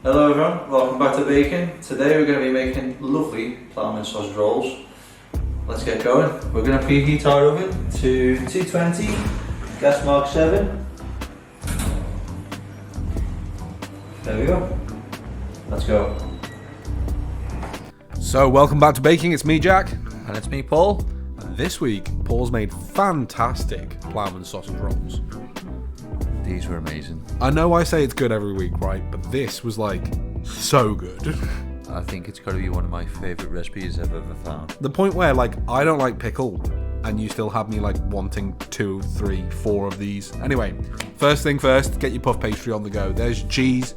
Hello everyone, welcome back to baking. Today we're going to be making lovely Ploughman sausage rolls. Let's get going. We're going to preheat our oven to 220, gas mark 7. There we go. Let's go. So welcome back to baking, it's me Jack. And it's me Paul. And this week, Paul's made fantastic Ploughman sausage rolls. These were amazing. I know I say it's good every week, right? But this was like, so good. I think it's got to be one of my favourite recipes I've ever found. The point where like, I don't like pickle, and you still have me like wanting 2, 3, 4 of these. Anyway, first thing first, get your puff pastry on the go. There's your cheese,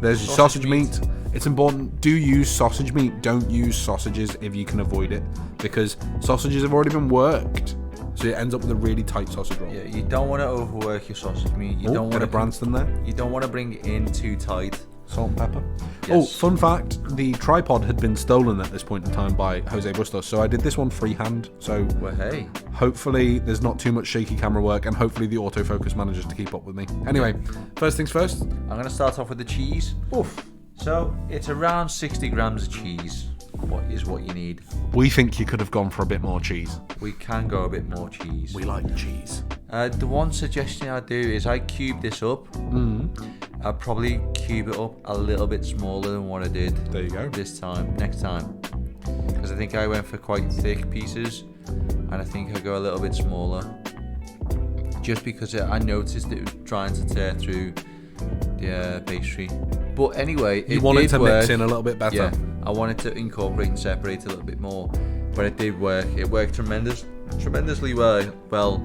there's your sausage meat. It's important, do use sausage meat, don't use sausages if you can avoid it, because sausages have already been worked. So it ends up with a really tight sausage roll. Yeah, you don't want to overwork your sausage meat. You don't want to Branston there. You don't want to bring it in too tight. Salt and pepper. Yes. Oh, fun fact, the tripod had been stolen at this point in time by Jose Bustos, so I did this one freehand. So well, hey. Hopefully there's not too much shaky camera work, and hopefully the autofocus manages to keep up with me. Anyway, first things first. I'm going to start off with the cheese. Oof. So it's around 60 grams of cheese. What you need. We think you could have gone for a bit more cheese. We can go a bit more cheese. We like cheese. The one suggestion I do is I cube this up. I'd probably cube it up a little bit smaller than what I did. There you go. Next time. Because I think I went for quite thick pieces, and I think I go a little bit smaller. Just because I noticed it was trying to tear through the pastry. But anyway, you want it to mix in a little bit better. Yeah, I wanted to incorporate and separate a little bit more, but it did work. It worked tremendously well.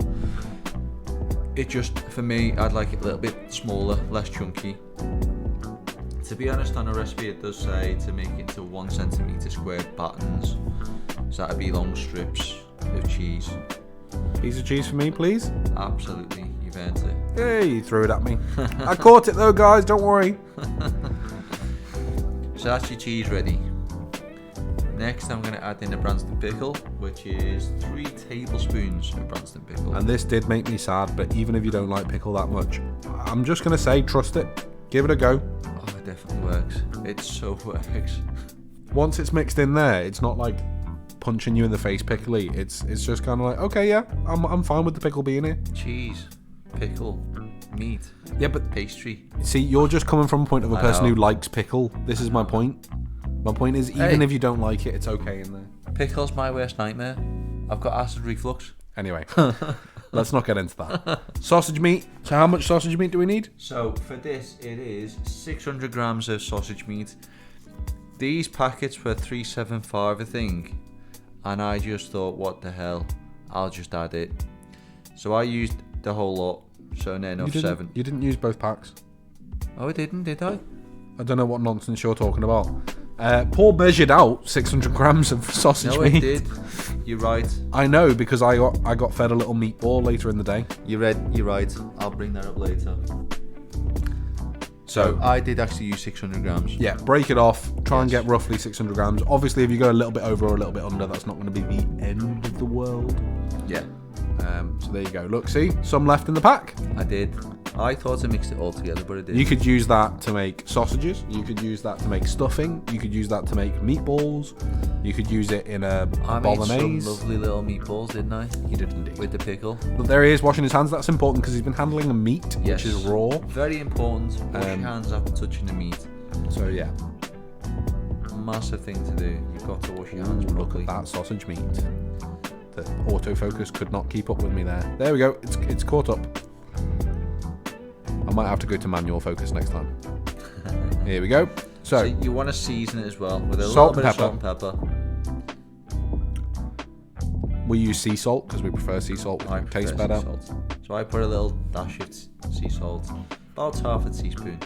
It just, for me, I'd like it a little bit smaller, less chunky. To be honest, on a recipe it does say to make it into 1 centimetre square batons. So that'd be long strips of cheese. Piece of cheese for me, please. Absolutely, you've earned it. Hey, you threw it at me. I caught it though, guys, don't worry. So that's your cheese ready. Next I'm going to add in the Branston pickle, which is 3 tablespoons of Branston pickle. And this did make me sad, but even if you don't like pickle that much, I'm just going to say trust it. Give it a go. Oh, it definitely works. It so works. Once it's mixed in there, it's not like punching you in the face pickly. It's just kind of like, okay, yeah, I'm fine with the pickle being here. Cheese, pickle, meat, yeah, but pastry. See, you're just coming from a point of a person who likes pickle. This is my point. My point is, even if you don't like it, it's okay in there. Pickle's my worst nightmare. I've got acid reflux. Anyway, let's not get into that. Sausage meat. So how much sausage meat do we need? So for this, it is 600 grams of sausage meat. These packets were $3.75, I think. And I just thought, what the hell? I'll just add it. So I used the whole lot. So near enough 7. You didn't use both packs. Oh, I didn't, did I? I don't know what nonsense you're talking about. Paul measured out 600 grams of sausage meat. No, I did. You're right. I know, because I got fed a little meatball later in the day. You're right. I'll bring that up later. So I did actually use 600 grams. Yeah, break it off. Try and get roughly 600 grams. Obviously, if you go a little bit over or a little bit under, that's not going to be the end of the world. Yeah. So there you go. Look, see? Some left in the pack. I did. I thought I mixed it all together, but I didn't. You could use that to make sausages. You could use that to make stuffing. You could use that to make meatballs. You could use it in a bolognese. I made some lovely little meatballs, didn't I? You did indeed. With the pickle. But there he is washing his hands. That's important because he's been handling a meat, yes, which is raw. Very important. Wash your hands after touching the meat. So yeah. Massive thing to do. You've got to wash your hands properly. Look at that sausage meat. The autofocus could not keep up with me there. There we go. It's caught up. I might have to go to manual focus next time. Here we go. So you want to season it as well with a salt little bit and of salt and pepper. We use sea salt because we prefer sea salt. It tastes better. So I put a little dash of sea salt, about half a teaspoon,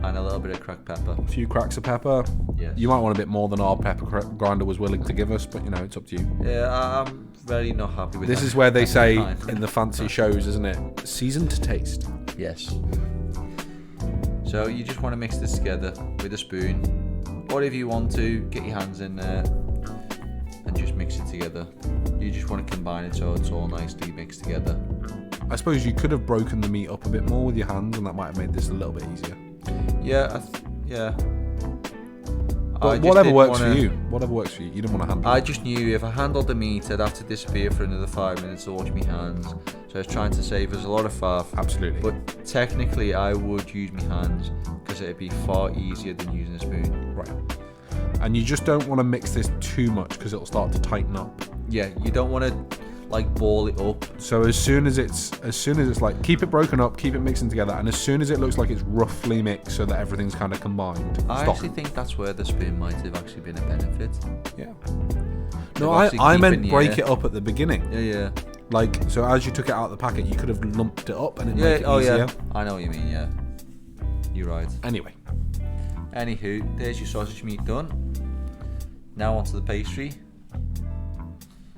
and a little bit of cracked pepper. A few cracks of pepper. Yes. You might want a bit more than our pepper grinder was willing to give us, but you know, it's up to you. Yeah, I'm very not happy with this. This is where they say in the fancy shows, isn't it? Season to taste. Yes. So you just want to mix this together with a spoon, or if you want to, get your hands in there and just mix it together. You just want to combine it so it's all nicely mixed together. I suppose you could have broken the meat up a bit more with your hands, and that might have made this a little bit easier. Yeah, Yeah. But whatever works for you. Whatever works for you. You don't want to handle I it. just knew if I handled the meat, I'd have to disappear for another 5 minutes to wash my hands. So I was trying to save us a lot of faff. Absolutely. But technically, I would use my hands because it'd be far easier than using a spoon. Right. And you just don't want to mix this too much because it'll start to tighten up. Yeah, you don't want to like ball it up. So as soon as it's like, keep it broken up, keep it mixing together, and as soon as it looks like it's roughly mixed so that everything's kind of combined, I stop. actually think that's where the spoon might have actually been a benefit. Yeah. No, I meant break it up at the beginning. Yeah. Like, so as you took it out of the packet, you could have lumped it up and it made it easier. Yeah. I know what you mean, yeah. You're right. Anyway. Anywho, there's your sausage meat done. Now onto the pastry.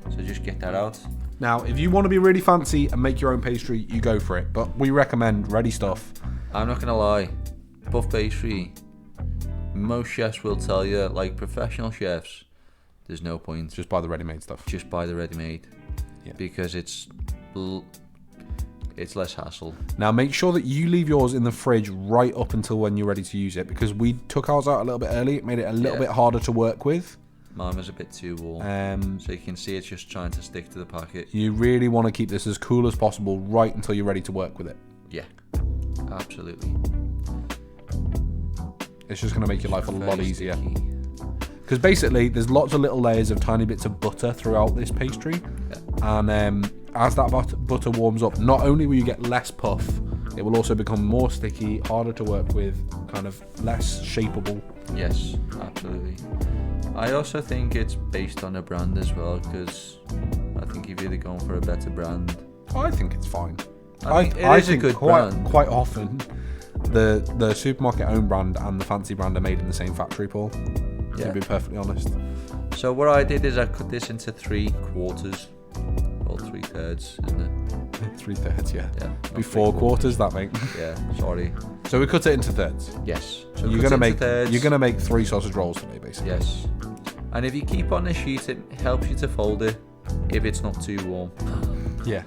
So just get that out. Now, if you want to be really fancy and make your own pastry, you go for it. But we recommend ready stuff. I'm not gonna lie, puff pastry. Most chefs will tell you, like professional chefs, there's no point. Just buy the ready-made stuff. Just buy the ready-made, because it's less hassle. Now, make sure that you leave yours in the fridge right up until when you're ready to use it, because we took ours out a little bit early. It made it a little bit harder to work with. Mine was a bit too warm, so you can see it's just trying to stick to the packet. You really want to keep this as cool as possible right until you're ready to work with it. Yeah, absolutely. It's just going to make your life a lot easier. Because basically, there's lots of little layers of tiny bits of butter throughout this pastry. Yeah. And as that butter warms up, not only will you get less puff, it will also become more sticky, harder to work with, kind of less shapeable. Yes, absolutely. I also think it's based on a brand as well, because I think if you're going for a better brand, I think it's fine. I think a good brand. Quite often, the supermarket owned brand and the fancy brand are made in the same factory, Paul. Yeah. To be perfectly honest. So what I did is I cut this into 3 quarters, or 3/3, isn't it? 3/3, yeah. Be 4 quarters, that makes. Yeah, sorry. So we cut it into thirds. Yes. So you're gonna make 3 sausage rolls today, basically. Yes. And if you keep on the sheet, it helps you to fold it if it's not too warm. Yeah.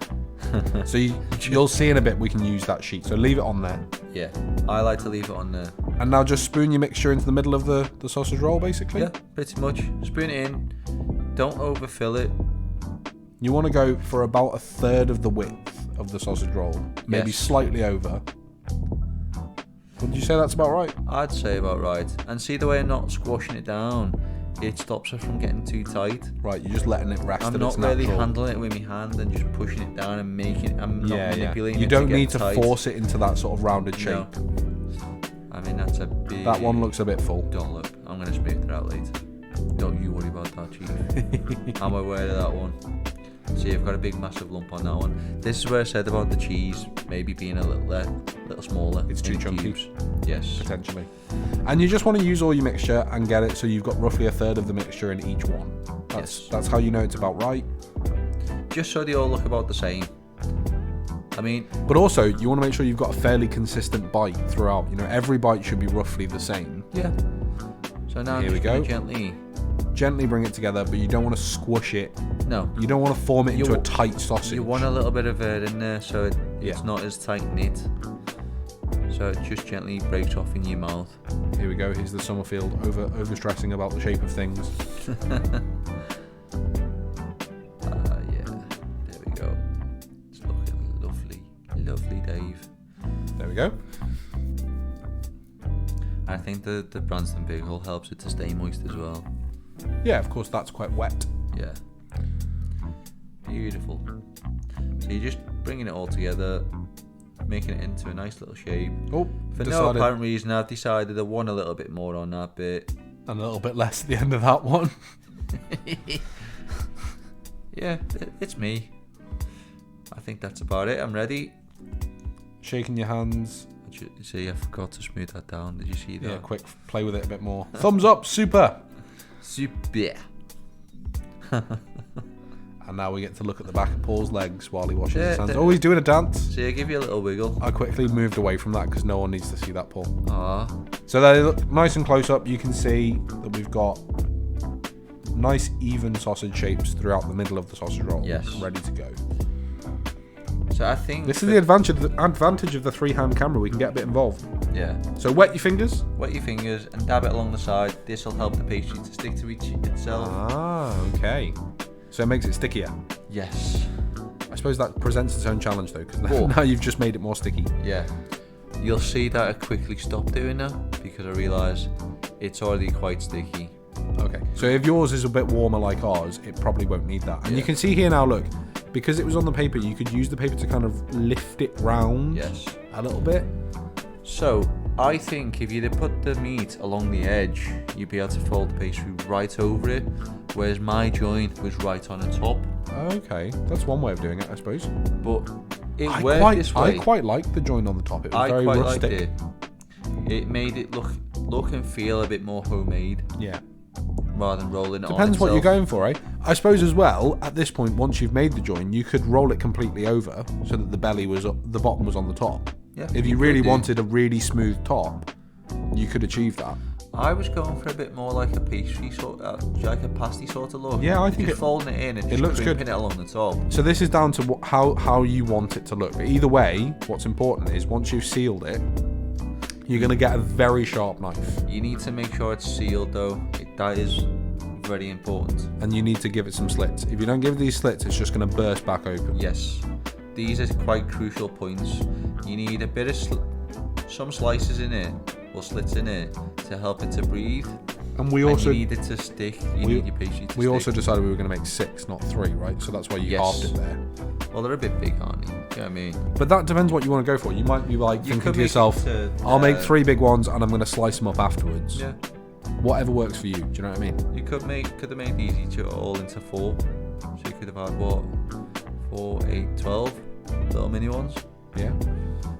So you'll see in a bit we can use that sheet. So leave it on there. Yeah, I like to leave it on there. And now just spoon your mixture into the middle of the sausage roll, basically. Yeah, pretty much. Spoon it in. Don't overfill it. You want to go for about 1/3 of the width of the sausage roll, maybe slightly over. Would you say that's about right? I'd say about right. And see the way I'm not squashing it down? It stops it from getting too tight. Right, you're just letting it rest. I'm not really handling it with my hand and just pushing it down and making it. I'm not manipulating it. You don't need to force it into that sort of rounded shape. No. I mean, that's a big... That one looks a bit full. Don't look. I'm going to smooth it out later. Don't you worry about that, Chief. I'm aware of that one. See, I've got a big massive lump on that one. This is where I said about the cheese maybe being a little smaller. It's too chunky. Cubes. Yes. Potentially. And you just want to use all your mixture and get it so you've got roughly 1/3 of the mixture in each one. That's how you know it's about right. Just so they all look about the same. I mean... But also, you want to make sure you've got a fairly consistent bite throughout. You know, every bite should be roughly the same. Yeah. So now here we go. Gently bring it together, but you don't want to squish it. No. You don't want to form it into a tight sausage. You want a little bit of it in there so it's not as tight knit. So it just gently breaks off in your mouth. Here we go. Here's the Summerfield over stressing about the shape of things. Yeah. There we go. It's looking lovely. Lovely, Dave. There we go. I think the Branston Pickle helps it to stay moist as well. Yeah, of course, that's quite wet. Yeah. Beautiful. So you're just bringing it all together, making it into a nice little shape. Oh, For no apparent reason, I've decided I want a little bit more on that bit. And a little bit less at the end of that one. Yeah, it's me. I think that's about it. I'm ready. Shaking your hands. See, I forgot to smooth that down. Did you see that? Yeah, quick, play with it a bit more. Thumbs up, super. Super. And now we get to look at the back of Paul's legs while he washes his hands. Oh, he's doing a dance. See, I give you a little wiggle. I quickly moved away from that because no one needs to see that, Paul. Ah. So they look nice and close up. You can see that we've got nice even sausage shapes throughout the middle of the sausage roll. Yes. Ready to go. So I think this is the advantage of the 3-hand camera. We can get a bit involved. Yeah. So wet your fingers. Wet your fingers and dab it along the side. This will help the pastry to stick to itself. Ah, okay. So it makes it stickier. Yes. I suppose that presents its own challenge though, because Cool. now you've just made it more sticky. Yeah. You'll see that I quickly stopped doing that because I realised it's already quite sticky. Okay. So if yours is a bit warmer like ours, it probably won't need that. And Yeah. you can see here now, look, because it was on the paper, you could use the paper to kind of lift it round Yes. a little bit. So, I think if you'd have put the meat along the edge, you'd be able to fold the pastry right over it, whereas my joint was right on the top. Okay, that's one way of doing it, I suppose. But it worked this way. I quite liked the joint on the top. It was I very quite rustic. liked it. It made it look and feel a bit more homemade Yeah. rather than rolling it on Depends what you're itself. going for, eh? I suppose as well, at this point, once you've made the joint, you could roll it completely over so that the belly was up, the bottom was on the top. Yeah, If you could really do. wanted a really smooth top, you could achieve that. I was going for a bit more like a pastry sort, like a pasty sort of look. Yeah, I think just folding it in and just looks crimping good. it along the top. So this is down to how you want it to look. But either way, what's important is once you've sealed it, you're going to get a very sharp knife. You need to make sure it's sealed though. That is very important. And you need to give it some slits. If you don't give it these slits, it's just going to burst back open. Yes, these are quite crucial points. You need a bit of some slices in it or slits in it to help it to breathe. And we also you need it to stick. You need your pastry to we stick. also decided we were going to make 6, not 3, right? So that's why you Yes. halved it there. Well, they're a bit big, aren't they? You know what I mean? But that depends what you want to go for. You might be like You thinking could to make yourself, it to, I'll make 3 big ones and I'm going to slice them up afterwards. Yeah. Whatever works for you. Do you know what I mean? You could have made these each all into 4. So you could have had what? 4, 8, 12 little mini ones. Yeah.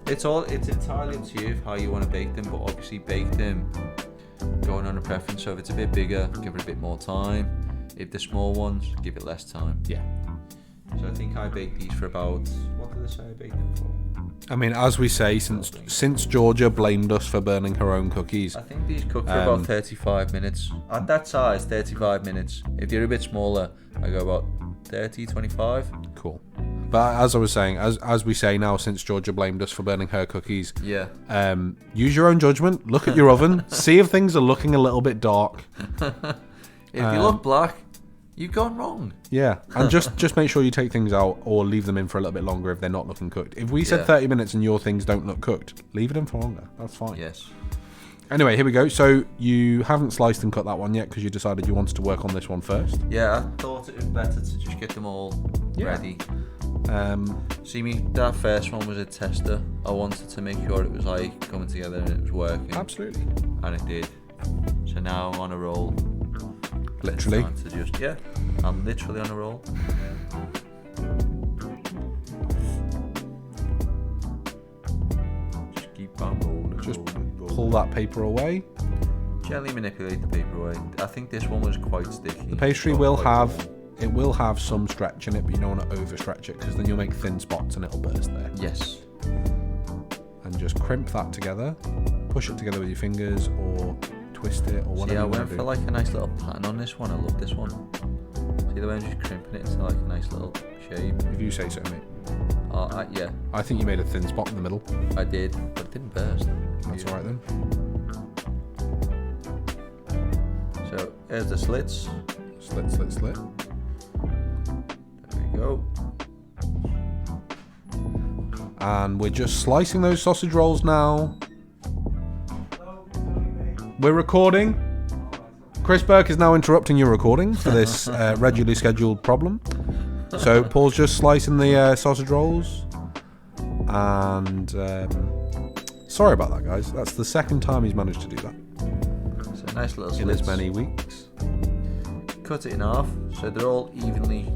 It's entirely up to you how you want to bake them, but obviously bake them going on a preference. So if it's a bit bigger, give it a bit more time. If they're small ones, give it less time. Yeah. So I think I baked these for about, what did I say I baked them for? I mean, as we say, since Georgia blamed us for burning her own cookies, I think these cook for about 35 minutes. At that size, 35 minutes. If you're a bit smaller, I go about 30, 25. cool. But as I was saying, as we say now, since Georgia blamed us for burning her cookies, Yeah. use your own judgment. Look at your oven. See if things are looking a little bit dark. If you look black, you've gone wrong. Yeah, and just make sure you take things out or leave them in for a little bit longer if they're not looking cooked. If we said Yeah. 30 minutes and your things don't look cooked, leave it in for longer. That's fine. Yes. Anyway, here we go. So you haven't sliced and cut that one yet because you decided you wanted to work on this one first. Yeah, I thought it was better to just get them all ready. See me, that first one was a tester. I wanted to make sure it was like coming together and it was working. Absolutely. And it did. So now I'm on a roll. Literally. It's time to just, I'm literally on a roll. Just keep on rolling. Just rolling. pull that paper away. Gently manipulate the paper away. I think this one was quite sticky. The pastry Not will quite have warm. it will have some stretch in it, but you don't want to overstretch it because then you'll make thin spots and it'll burst there. Yes. And just crimp that together. Push it together with your fingers or twist it or whatever. See, I you want went to for do. like a nice little pattern on this one. I love this one. See the way I'm just crimping it into like a nice little shape. If you say so, mate. Yeah, I think you made a thin spot in the middle. I did, but it didn't burst. That's all right then. So here's the slits. Slit, slit, slit. There we go. And we're just slicing those sausage rolls now. We're recording. Chris Burke is now interrupting your recording for this regularly scheduled problem. So Paul's just slicing the sausage rolls. And sorry about that, guys. That's the second time he's managed to do that So nice little in slits. as many weeks. Cut it in half so they're all evenly.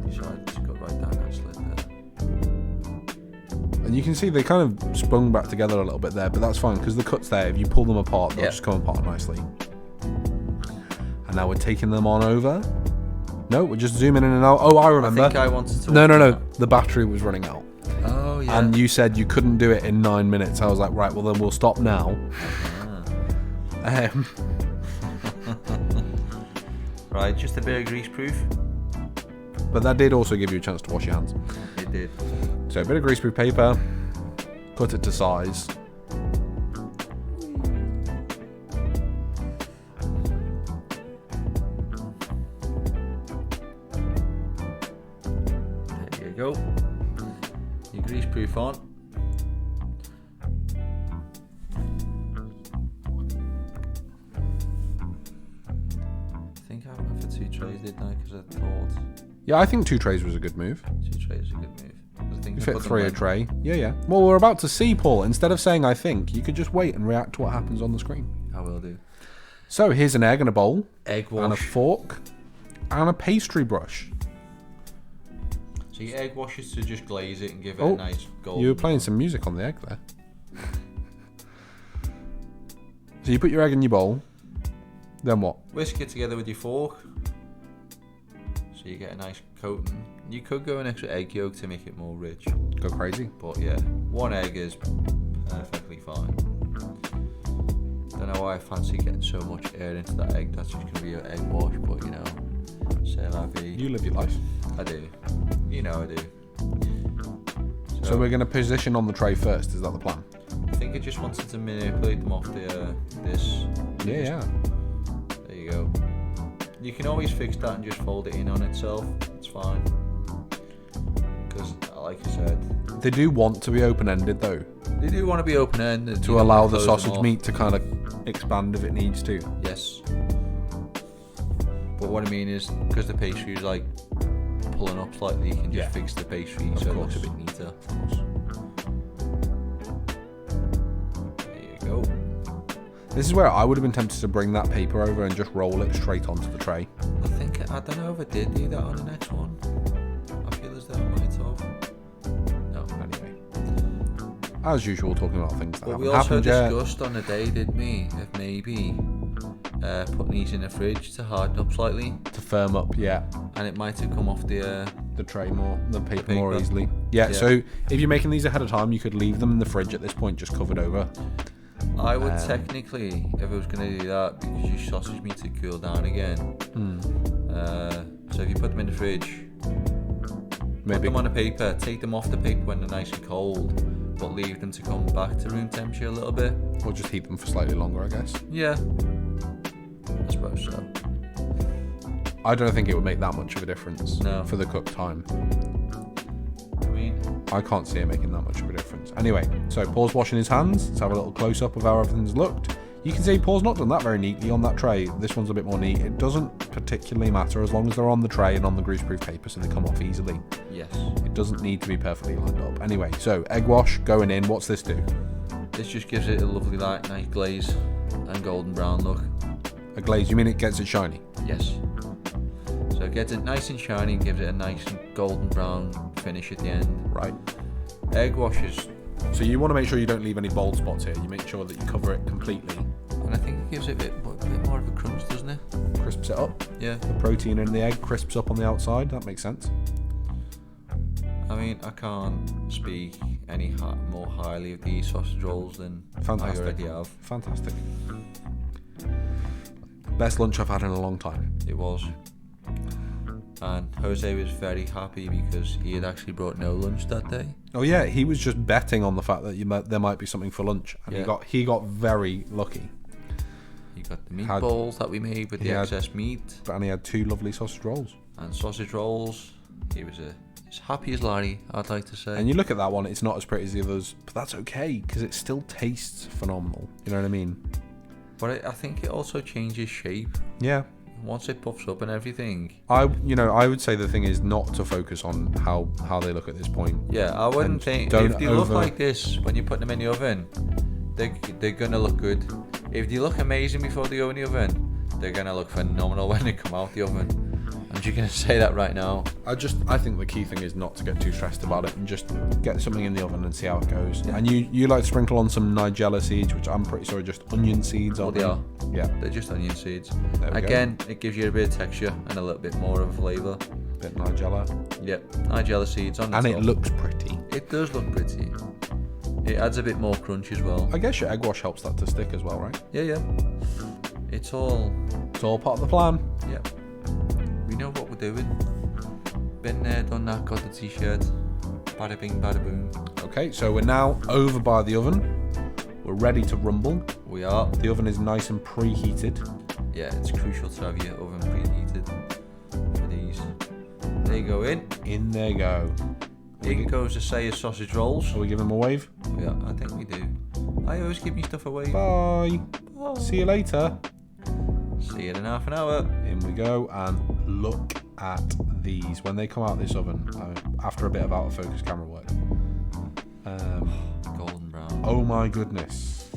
Decided to cut right down that slit there. And you can see they kind of sprung back together a little bit there, but that's fine because the cut's there. If you pull them apart, they'll just come apart nicely. And now we're taking them on over. No, we're just zooming in and out. Oh, I remember. I think I wanted to. No. The battery was running out. Oh yeah. And you said you couldn't do it in 9 minutes. I was like, right, well then we'll stop now. Right, just a bit of grease proof. But that did also give you a chance to wash your hands. It did. So a bit of greaseproof paper, cut it to size. There you go. Your greaseproof on. I think I went for 2 trays, didn't I? Because I thought Yeah, I think 2 trays was a good move. 2 trays is a good move. I think You fit 3 a tray. Yeah. Well, we're about to see, Paul. Instead of saying I think, you could just wait and react to what happens on the screen. I will do. So here's an egg and a bowl. Egg wash. And a fork. And a pastry brush. So your egg wash is to just glaze it and give it a nice golden. You were playing some music on the egg there. So you put your egg in your bowl. Then what? Whisk it together with your fork. So you get a nice coating. You could go an extra egg yolk to make it more rich. Go crazy. But yeah, 1 egg is perfectly fine. Don't know why I fancy getting so much air into that egg. That's just going to be your egg wash, but you know, c'est la vie. You live your life. I do. You know I do. So we're going to position on the tray first. Is that the plan? I think I just wanted to manipulate them off this. Yeah. There you go. You can always fix that and just fold it in on itself. It's fine. Because, like I said, They do want to be open-ended though, they do want to be open-ended. to allow the sausage meat to kind of expand if it needs to. Yes. But what I mean is, because the pastry is like pulling up slightly, you can just fix the pastry so it looks a bit neater. Of course. There you go. This is where I would have been tempted to bring that paper over and just roll it straight onto the tray. I don't know if I did do that on the next one. I feel as though I might have. No. Anyway. As usual, talking about things that But haven't we also happened yet. discussed on the day, didn't we, of maybe putting these in the fridge to harden up slightly. To firm up, yeah. And it might have come off the Tray more, the paper more paper. easily. Yeah, so if you're making these ahead of time, you could leave them in the fridge at this point, just covered over. I would technically, if I was going to do that, because your sausage meat to cool down again. So if you put them in the fridge, put them on a paper, take them off the paper when they're nice and cold, but leave them to come back to room temperature a little bit. Or just heat them for slightly longer, I guess. Yeah, I suppose so. I don't think it would make that much of a difference for the cook time. I mean, I can't see it making that much of a difference. Anyway, so Paul's washing his hands. Let's have a little close-up of how everything's looked. You can see Paul's not done that very neatly on that tray. This one's a bit more neat. It doesn't particularly matter as long as they're on the tray and on the greaseproof paper so they come off easily. yes. It doesn't need to be perfectly lined up. Anyway, so egg wash going in. What's this do? This just gives it a lovely light, nice glaze and golden brown look. A glaze, you mean it gets it shiny? Yes. So it gets it nice and shiny and gives it a nice and golden brown finish at the end. Right. Egg wash is, So you want to make sure you don't leave any bald spots here. You make sure that you cover it completely. and I think it gives it a bit more of a crunch, doesn't it? Crisps it up. Yeah. The protein in the egg crisps up on the outside. That makes sense. I mean, I can't speak any more highly of these sausage rolls than Fantastic. I already have. Fantastic. Best lunch I've had in a long time. It was. And Jose was very happy because he had actually brought no lunch that day. Oh yeah, he was just betting on the fact that there might be something for lunch, and he got very lucky. He got the meatballs that we made with the excess meat. And he had 2 lovely sausage rolls. And sausage rolls. He was as happy as Larry, I'd like to say. And you look at that one, it's not as pretty as the others, but that's okay because it still tastes phenomenal. You know what I mean? But I think it also changes shape. Yeah. Once it puffs up and everything. I would say the thing is not to focus on how they look at this point. Yeah, I wouldn't think if they look like this when you put them in the oven, they're gonna look good. If they look amazing before they go in the oven, they're gonna look phenomenal when they come out the oven. I'm just gonna say that right now. I think the key thing is not to get too stressed about it and just get something in the oven and see how it goes. Yeah. And you like to sprinkle on some nigella seeds, which I'm pretty sure are just onion seeds. Well, they are. Yeah. They're just onion seeds. There we Again, it gives you a bit of texture and a little bit more of a flavour. Bit nigella. Yep, nigella seeds on the And top. it looks pretty. It does look pretty. It adds a bit more crunch as well. I guess your egg wash helps that to stick as well, right? Yeah. It's all part of the plan. Yep. We know what we're doing. Been there, done that, got the t-shirt. Bada bing, bada boom. Okay, so we're now over by the oven. We're ready to rumble. We are. The oven is nice and preheated. Yeah, it's crucial to have your oven preheated for these. They go in. In they go. In goes a say of sausage rolls. Shall we give them a wave? Yeah, I think we do. I always give me stuff a wave. Bye. See you later. See you in half an hour. In we go, and look at these when they come out this oven after a bit of out of focus camera work. Golden brown. Oh my goodness.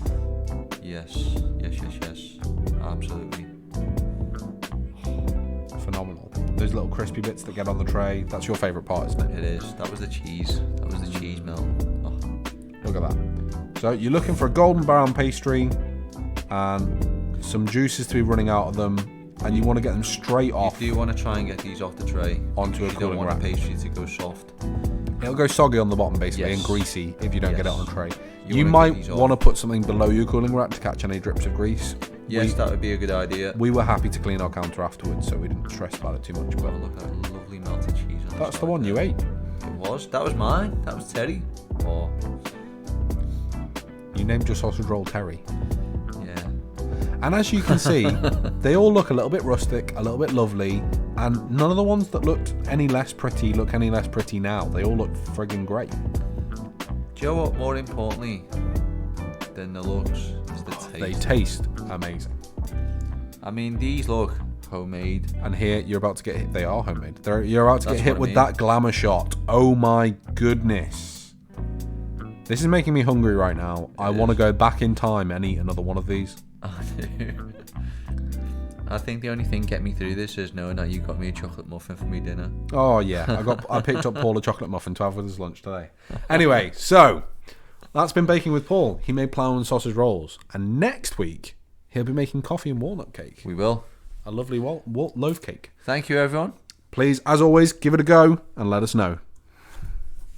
Yes. Absolutely. Phenomenal. Those little crispy bits that get on the tray. That's your favourite part, isn't it? It is. That was the cheese. That was the cheese melt. Oh. Look at that. So you're looking for a golden brown pastry and some juices to be running out of them, and you want to get them straight off. You do want to try and get these off the tray onto a you cooling don't want rack. the pastry to go soft. It'll go soggy on the bottom basically, Yes. and greasy if you don't get it on a tray. You wanna might get these off. want to put something below your cooling rack to catch any drips of grease. Yes, that would be a good idea. We were happy to clean our counter afterwards, so we didn't stress about it too much. Oh, But look at that lovely melted cheese on that's side the one you there. ate. It was. That was mine. That was Terry. Oh, You named your sausage roll Terry. yeah. And as you can see, they all look a little bit rustic, a little bit lovely, and none of the ones that looked any less pretty look any less pretty now. They all look friggin' great. Do you know what? More importantly than the looks is the taste. They taste amazing. I mean, these look homemade. And here you're about to get hit. They are homemade. You're about to That's get hit what I with mean. that glamour shot. Oh my goodness. This is making me hungry right now. I want to go back in time and eat another one of these. I do. I think the only thing get me through this is knowing that you got me a chocolate muffin for me dinner. Oh yeah, I picked up Paul a chocolate muffin to have with his lunch today. Anyway, so that's been baking with Paul. He made Ploughman sausage rolls, and next week he'll be making coffee and walnut cake. We will. A lovely loaf cake. Thank you, everyone. Please, as always, give it a go and let us know.